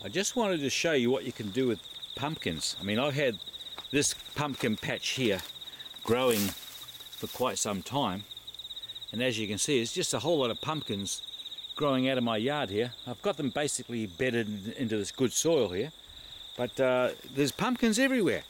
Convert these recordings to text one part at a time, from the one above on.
I just wanted to show you what you can do with pumpkins. I mean, I've had this pumpkin patch here growing for quite some time, and as you can see, it's just a whole lot of pumpkins growing out of my yard here. I've got them basically bedded into this good soil here, but there's pumpkins everywhere,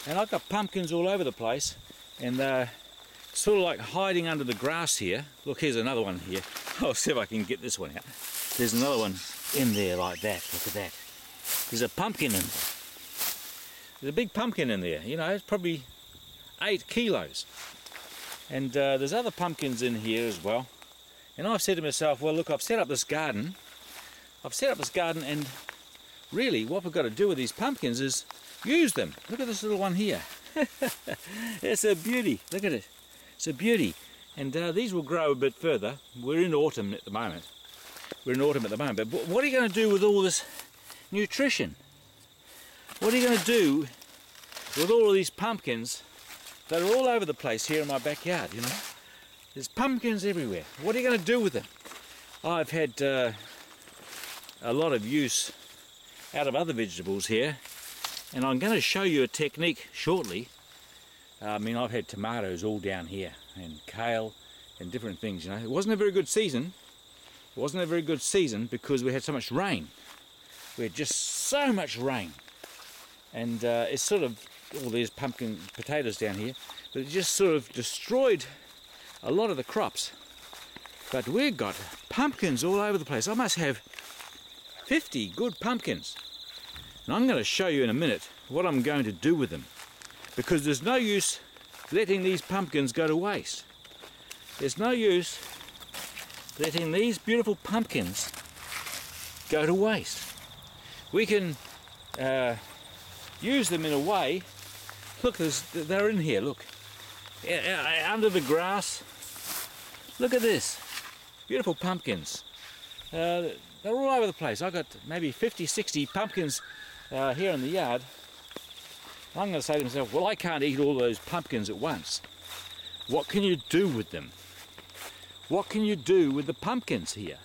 and I've got pumpkins all over the place, and sort of like hiding under the grass here. Look, here's another one here. I'll see if I can get this one out. There's another one in there like that. Look at that. There's a pumpkin in there. There's a big pumpkin in there. You know, it's probably 8 kilos. And there's other pumpkins in here as well. And I've said to myself, well, look, I've set up this garden. And really what we've got to do with these pumpkins is use them. Look at this little one here. It's a beauty. Look at it. It's a beauty. And these will grow a bit further. We're in autumn at the moment. But what are you going to do with all this nutrition? What are you going to do with all of these pumpkins that are all over the place here in my backyard, you know? There's pumpkins everywhere. What are you going to do with them? I've had a lot of use out of other vegetables here, and I'm going to show you a technique shortly. I mean, I've had tomatoes all down here, and kale, and different things, you know. It wasn't a very good season. It wasn't a very good season because we had so much rain. We had just so much rain. And it's sort of, all these pumpkin potatoes down here, but it just sort of destroyed a lot of the crops. But we've got pumpkins all over the place. I must have 50 good pumpkins. And I'm going to show you in a minute what I'm going to do with them. Because there's no use letting these pumpkins go to waste. There's no use letting these beautiful pumpkins go to waste. We can use them in a way. Look, they're in here, look. Under the grass. Look at this. Beautiful pumpkins. They're all over the place. I've got maybe 50, 60 pumpkins here in the yard. I'm going to say to myself, well, I can't eat all those pumpkins at once. What can you do with them? What can you do with the pumpkins here?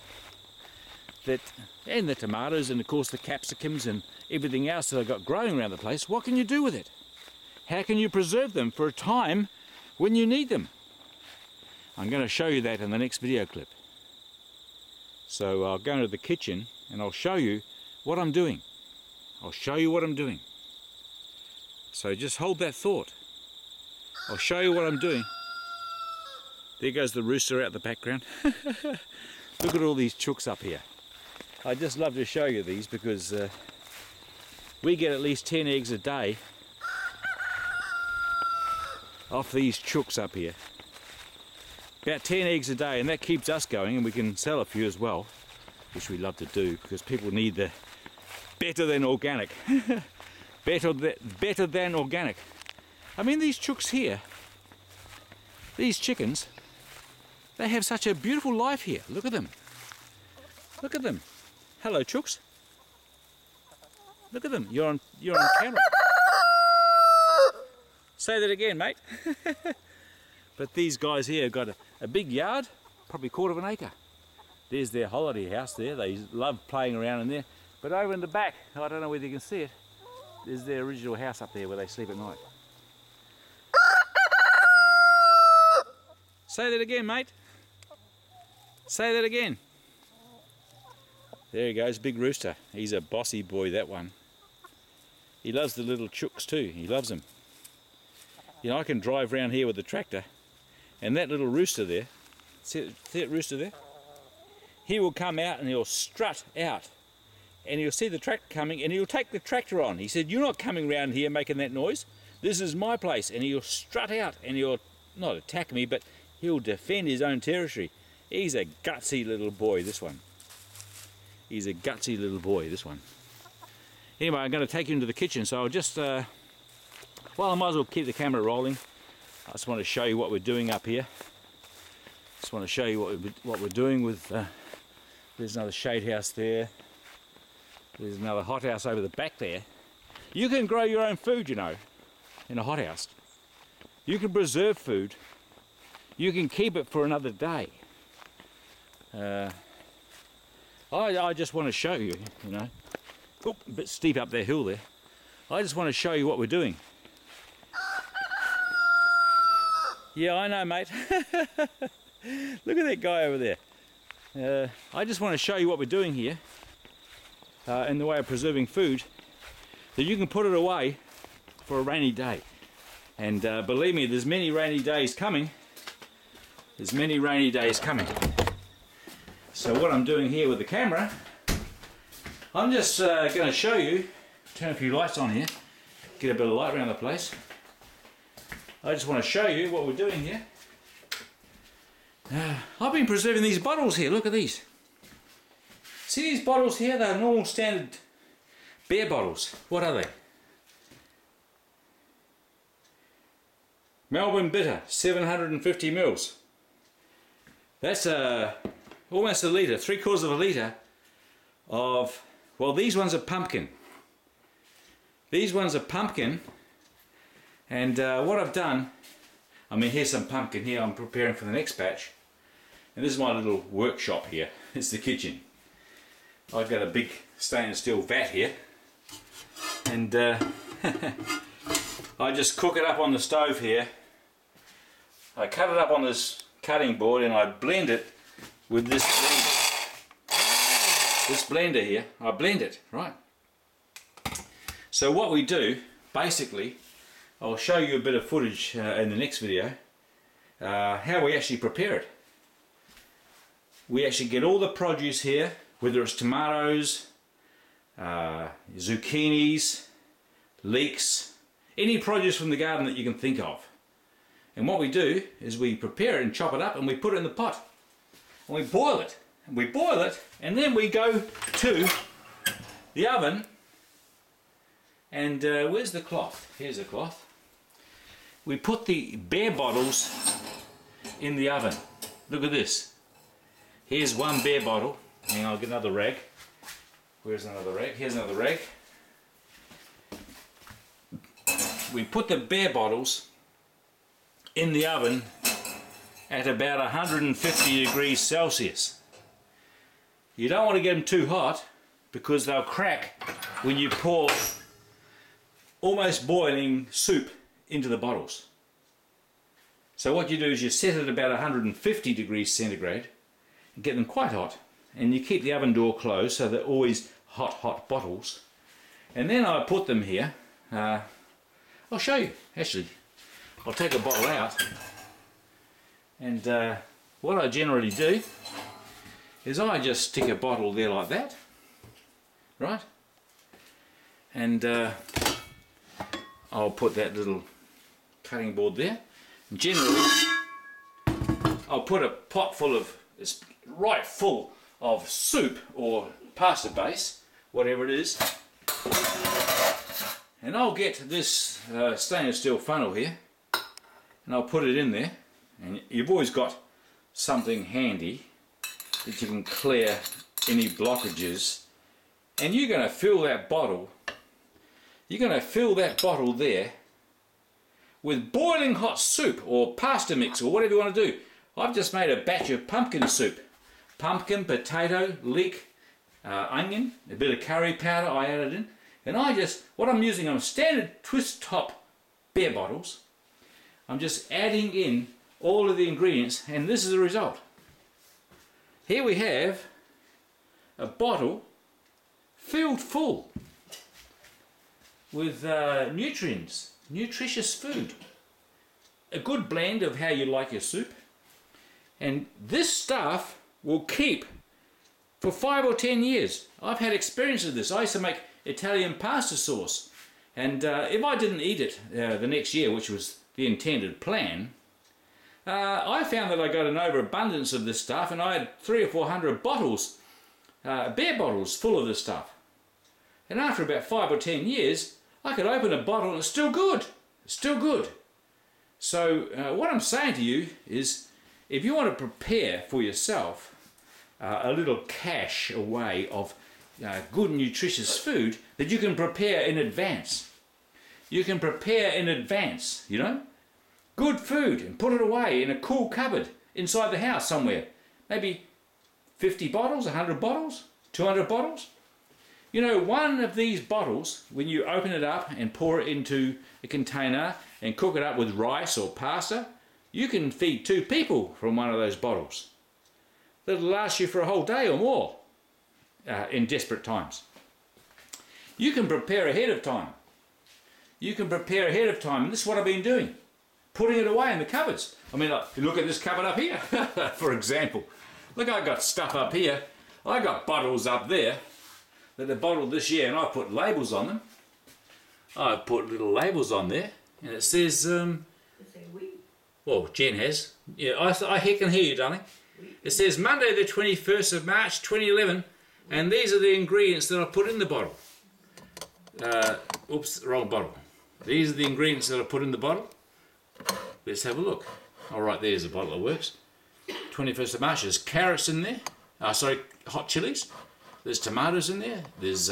And the tomatoes, and of course the capsicums and everything else that I've got growing around the place. What can you do with it? How can you preserve them for a time when you need them? I'm going to show you that in the next video clip. So I'll go into the kitchen and I'll show you what I'm doing. I'll show you what I'm doing. So just hold that thought. I'll show you what I'm doing. There goes the rooster out the background. Look at all these chooks up here. I just love to show you these because we get at least 10 eggs a day off these chooks up here. About 10 eggs a day, and that keeps us going, and we can sell a few as well, which we love to do because people need the better than organic. better than organic. I mean, these chooks here, these chickens, they have such a beautiful life here. Look at them. Look at them. Hello, chooks. Look at them. You're on camera. Say that again, mate. But these guys here have got a big yard, probably 1/4 acre. There's their holiday house there. They love playing around in there. But over in the back, I don't know whether you can see it, there's their original house up there where they sleep at night. Say that again, mate. Say that again. There he goes, big rooster. He's a bossy boy, that one. He loves the little chooks too. He loves them. You know, I can drive around here with the tractor, and that little rooster there, see that rooster there? He will come out and he'll strut out, and he'll see the tractor coming, and he'll take the tractor on. He said, "You're not coming around here making that noise. This is my place." And he'll strut out, and he'll not attack me, but he'll defend his own territory. He's a gutsy little boy, this one. He's a gutsy little boy, this one. Anyway, I'm going to take you into the kitchen, so I'll just, well, I might as well keep the camera rolling. I just want to show you what we're doing up here. Just want to show you what we're doing with, there's another shade house there. There's another hothouse over the back there. You can grow your own food, you know, in a hothouse. You can preserve food. You can keep it for another day. I just want to show you, you know, Oh, a bit steep up that hill there. I just want to show you what we're doing. Yeah, I know, mate. Look at that guy over there. I just want to show you what we're doing here in the way of preserving food, that you can put it away for a rainy day. And believe me, there's many rainy days coming. There's many rainy days coming. So what I'm doing here with the camera, I'm just going to show you, turn a few lights on here, get a bit of light around the place. I just want to show you what we're doing here. I've been preserving these bottles here, look at these. See these bottles here, they're normal standard beer bottles. What are they? Melbourne Bitter, 750 mils. That's almost a litre, 3/4 of a litre of, well, these ones are pumpkin. These ones are pumpkin, and what I've done, I mean, here's some pumpkin here, I'm preparing for the next batch, and this is my little workshop here, it's the kitchen. I've got a big stainless steel vat here, and I just cook it up on the stove here. I cut it up on this cutting board and I blend it with this blender. This blender here, I blend it, right? So what we do, basically, I'll show you a bit of footage in the next video, how we actually prepare it. We actually get all the produce here, whether it's tomatoes, zucchinis, leeks, any produce from the garden that you can think of. And what we do is we prepare it and chop it up and we put it in the pot. And we boil it. And we boil it and then we go to the oven. And where's the cloth? Here's the cloth. We put the beer bottles in the oven. Look at this. Here's one beer bottle. Hang on, I'll get another rag. Where's another rag? Here's another rag. We put the beer bottles in the oven at about 150 degrees Celsius. You don't want to get them too hot because they'll crack when you pour almost boiling soup into the bottles. So what you do is you set it about 150 degrees centigrade and get them quite hot, and you keep the oven door closed so they're always hot bottles. And then I put them here. I'll show you actually. I'll take a bottle out, and what I generally do is I just stick a bottle there like that, right? And I'll put that little cutting board there. And generally, I'll put a pot full of, it's right full of soup or pasta base, whatever it is, and I'll get this stainless steel funnel here. And I'll put it in there, and you've always got something handy that you can clear any blockages, and you're going to fill that bottle, there with boiling hot soup or pasta mix or whatever you want to do. I've just made a batch of pumpkin soup. Pumpkin, potato, leek, onion, a bit of curry powder I added in, and what I'm using are standard twist top beer bottles. I'm just adding in all of the ingredients, and this is the result. Here we have a bottle filled full with nutrients, nutritious food. A good blend of how you like your soup. And this stuff will keep for 5 or 10 years. I've had experience of this. I used to make Italian pasta sauce, and if I didn't eat it the next year, which was the intended plan, I found that I got an overabundance of this stuff, and I had 300 or 400 bottles, beer bottles full of this stuff. And after about 5 or 10 years, I could open a bottle and it's still good. It's still good. So what I'm saying to you is, if you want to prepare for yourself a little cache away of good nutritious food that you can prepare in advance. You can prepare in advance, you know. Good food, and put it away in a cool cupboard inside the house somewhere. Maybe 50 bottles, 100 bottles, 200 bottles. You know, one of these bottles, when you open it up and pour it into a container and cook it up with rice or pasta, you can feed 2 people from one of those bottles. That'll last you for a whole day or more in desperate times. You can prepare ahead of time. You can prepare ahead of time, and this is what I've been doing. Putting it away in the cupboards. I mean, look at this cupboard up here, for example. Look, I've got stuff up here. I got bottles up there that are bottled this year, and I put labels on them. I put little labels on there, and it says, well, Jen has. Yeah, I can hear you, darling. It says Monday the 21st of March 2011, and these are the ingredients that I put in the bottle. Oops, wrong bottle. These are the ingredients that I put in the bottle. Let's have a look. All right, there's a bottle that works. 21st of March, there's carrots in there. Sorry, hot chilies. There's tomatoes in there. There's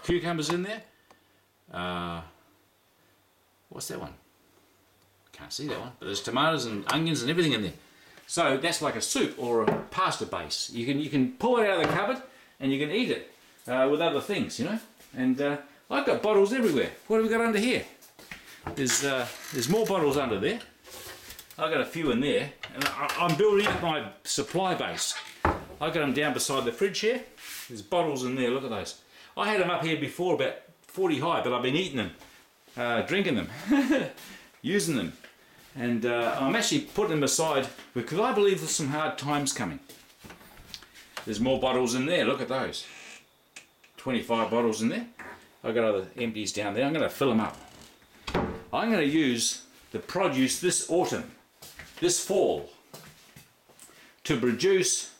cucumbers in there. What's that one? Can't see that one. But there's tomatoes and onions and everything in there. So that's like a soup or a pasta base. You can pull it out of the cupboard and you can eat it with other things, you know. And I've got bottles everywhere. What have we got under here? There's more bottles under there. I've got a few in there, and I'm building up my supply base. I've got them down beside the fridge here. There's bottles in there, look at those. I had them up here before, about 40 high, but I've been eating them, drinking them, using them. And I'm actually putting them aside because I believe there's some hard times coming. There's more bottles in there, look at those. 25 bottles in there. I've got other empties down there. I'm going to fill them up. I'm going to use the produce this autumn, this fall, to produce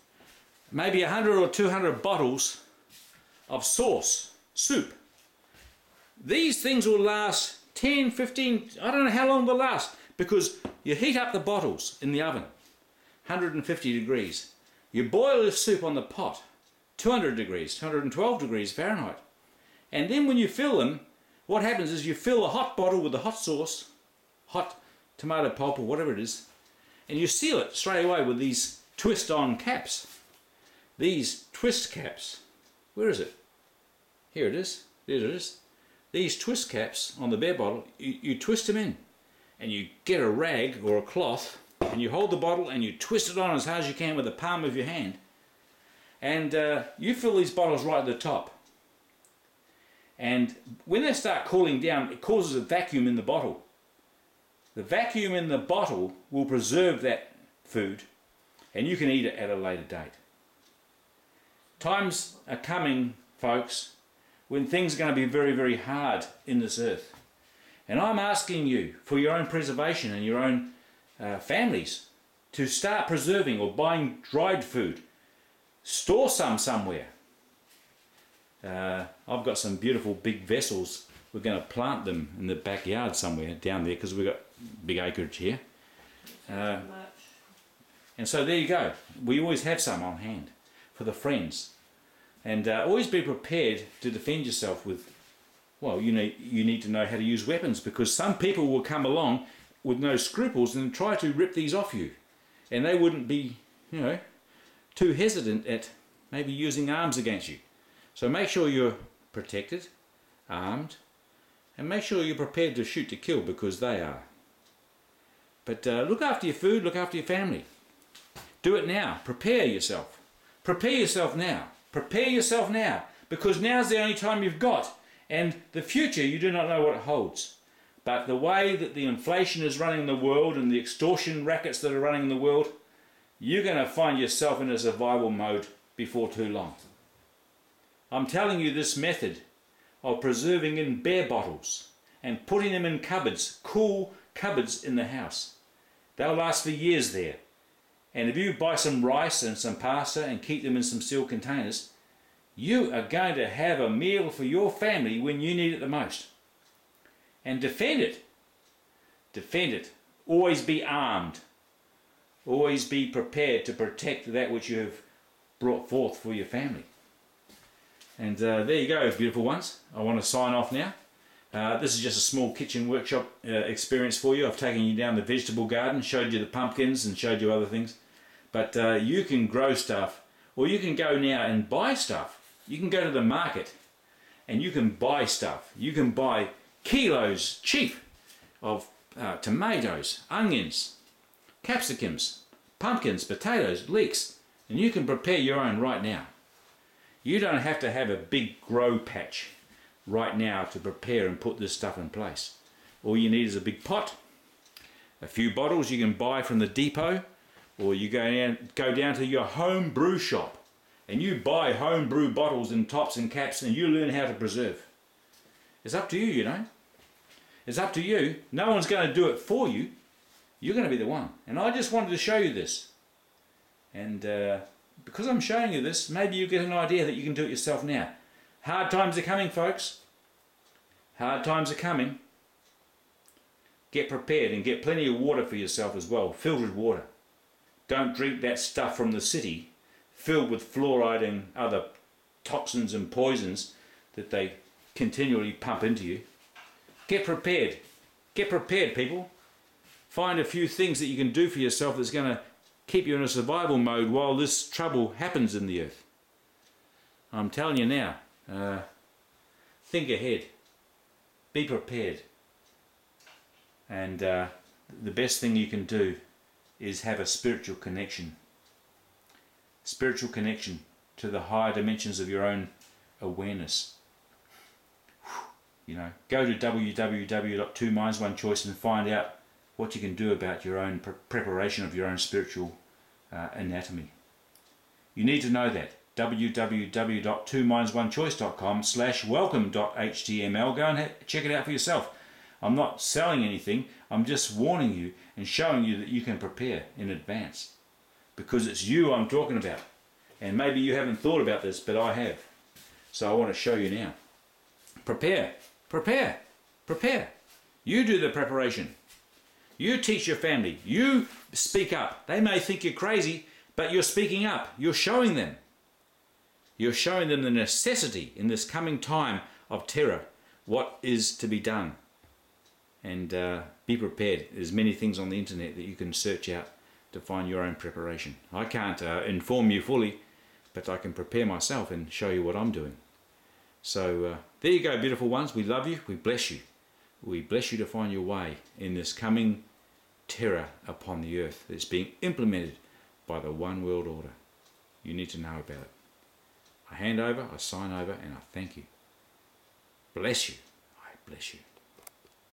maybe 100 or 200 bottles of sauce, soup. These things will last 10, 15, I don't know how long they'll last, because you heat up the bottles in the oven, 150 degrees. You boil the soup on the pot, 200 degrees, 212 degrees Fahrenheit. And then when you fill them, what happens is you fill a hot bottle with the hot sauce, hot tomato pulp or whatever it is, and you seal it straight away with these twist-on caps. These twist caps. Where is it? Here it is. There it is. These twist caps on the beer bottle, you twist them in, and you get a rag or a cloth, and you hold the bottle and you twist it on as hard as you can with the palm of your hand, and you fill these bottles right at the top. And when they start cooling down, it causes a vacuum in the bottle. The vacuum in the bottle will preserve that food, and you can eat it at a later date. Times are coming, folks, when things are going to be very, very hard in this earth. And I'm asking you, for your own preservation and your own families, to start preserving or buying dried food. Store some somewhere. I've got some beautiful big vessels. We're going to plant them in the backyard somewhere down there because we've got big acreage here. And so there you go. We always have some on hand for the friends. And always be prepared to defend yourself with, well, you need to know how to use weapons, because some people will come along with no scruples and try to rip these off you. And they wouldn't be, you know, too hesitant at maybe using arms against you. So make sure you're protected, armed, and make sure you're prepared to shoot to kill, because they are. But look after your food, look after your family. Do it now. Prepare yourself. Prepare yourself now. Prepare yourself now, because now's the only time you've got, and the future you do not know what it holds. But the way that the inflation is running the world and the extortion rackets that are running the world, you're going to find yourself in a survival mode before too long. I'm telling you, this method of preserving in beer bottles and putting them in cupboards, cool cupboards in the house, they'll last for years there. And if you buy some rice and some pasta and keep them in some sealed containers, you are going to have a meal for your family when you need it the most. And defend it. Defend it. Always be armed. Always be prepared to protect that which you have brought forth for your family. And there you go, beautiful ones. I want to sign off now. This is just a small kitchen workshop experience for you. I've taken you down the vegetable garden, showed you the pumpkins and showed you other things. But you can grow stuff, or you can go now and buy stuff. You can go to the market and you can buy stuff. You can buy kilos cheap of tomatoes, onions, capsicums, pumpkins, potatoes, leeks, and you can prepare your own right now. You don't have to have a big grow patch right now to prepare and put this stuff in place. All you need is a big pot, a few bottles you can buy from the depot, or you go down to your home brew shop and you buy home brew bottles and tops and caps, and you learn how to preserve. It's up to you, you know. It's up to you. No one's going to do it for you. You're going to be the one. And I just wanted to show you this. And because I'm showing you this, maybe you get an idea that you can do it yourself now. Hard times are coming, folks. Hard times are coming. Get prepared and get plenty of water for yourself as well. Filtered water. Don't drink that stuff from the city filled with fluoride and other toxins and poisons that they continually pump into you. Get prepared. Get prepared, people. Find a few things that you can do for yourself that's going to keep you in a survival mode while this trouble happens in the earth. I'm telling you now, think ahead. Be prepared. And the best thing you can do is have a spiritual connection. Spiritual connection to the higher dimensions of your own awareness. You know, go to www.2minds1choice and find out what you can do about your own preparation of your own spiritual anatomy. You need to know that. www.2minds1choice.com/welcome.html. Go and check it out for yourself. I'm not selling anything. I'm just warning you and showing you that you can prepare in advance. Because it's you I'm talking about. And maybe you haven't thought about this, but I have. So I want to show you now. Prepare. Prepare. Prepare. You do the preparation. You teach your family. You speak up. They may think you're crazy, but you're speaking up. You're showing them. You're showing them the necessity in this coming time of terror, what is to be done. And be prepared. There's many things on the internet that you can search out to find your own preparation. I can't inform you fully, but I can prepare myself and show you what I'm doing. So there you go, beautiful ones. We love you. We bless you. We bless you to find your way in this coming terror upon the earth that's being implemented by the one world order. You need to know about it. I hand over, I sign over, and I thank you. Bless you. I bless you.